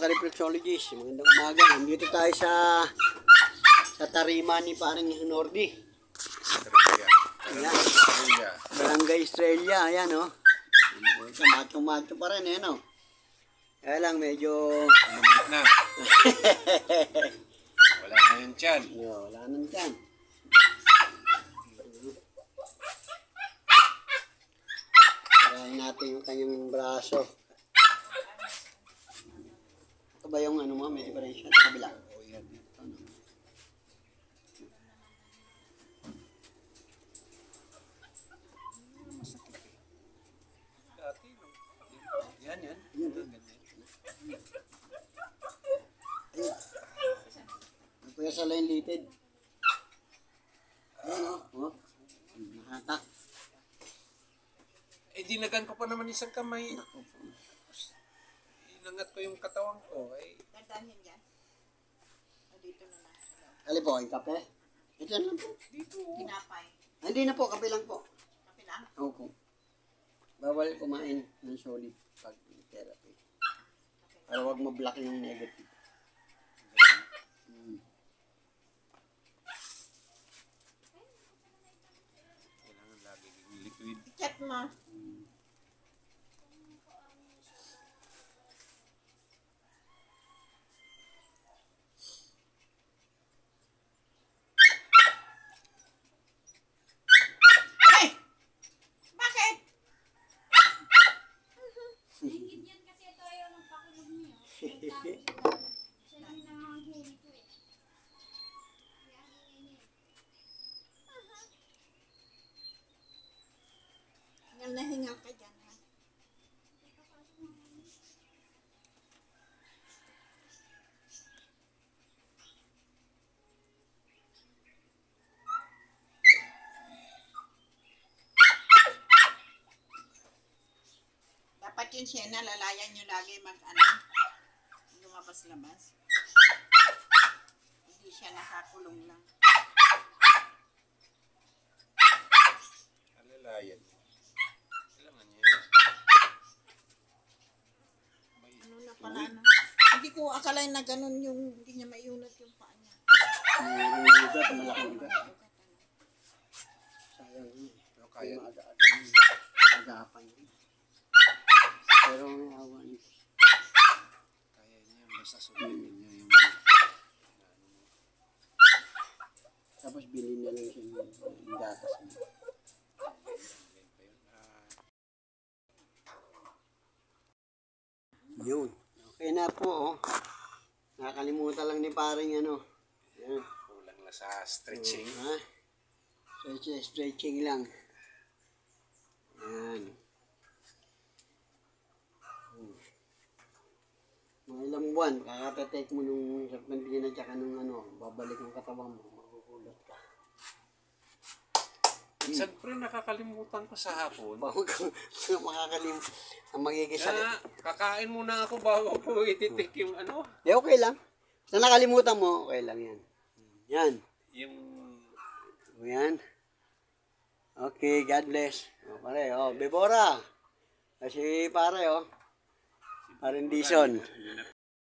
ka-reflexologist, magandang umaga. Nandito tayo sa tarima ni parang Nordi. Ayan. Barangay Estrella, ayan o. Tomato pa rin, ayan o. Kaya lang, medyo... Lumit na. Wala na yun dyan. Wala nang dyan. Kaya natin yung kanyang braso. Ito ba yung ano mo, may differential sa kabila? Oo, yan. Dati, yan. Ano po yung sa line litid? Ayan o. Nakatak. Eh, dinagan ko pa naman isang kamay. Inangat ko yung katawan ko. Eh. Nagdahin dyan. O dito na lang. Alin po, yung kape? Ito lang po. Dito. Ginapay. Hindi na po, kape lang po. Kape lang. Opo. Bawal kumain ng solid pag therapy. Para wag ma-block yung negative. Kailangan lagi yung liquid. I-chat mo. Hey! Bakit? Hingit yan kasi ito ayaw ng pakulog niya. Siya lang nanganghuli ko eh. Kaya hingin niya. Hingal na hingal ka dyan, ha? Dapat yun siya, nalalayan nyo lagi lumabas-labas. Hindi siya nakakulong lang. Alalayan. Kailangan niya. Ano na pala na? Hindi ko akalain na ganun yung, hindi niya maiunat yung paa niya. Yung ugat, malaking ugat. Sayang yun. Pero kaya. Agapan yun. Pero may awa niyo. Kaya niya. Basta sundin niya yung... Tapos bilhin na lang siya yung gatas niya. Yun. Okay na po, oh. Nakakalimutan lang ni paring ano. Yan. Kulang na sa stretching. Ha? Stretching lang. Yan. Mga ilang buwan, kakatatek mo nung serpentina tsaka nung ano, babalik yung katawan mo, magugulat ka. Minsan pre, nakakalimutan ko sa hapon. Bago ka makakalimutan, ang magiging Kaya kakain muna ako bago ko ititik yung ano. Di, okay lang. Sa nakalimutan mo, okay lang yan. Yan. Yung... Yan. Okay, God bless. O, pare, Bebora. Kasi pare, Parang Dison.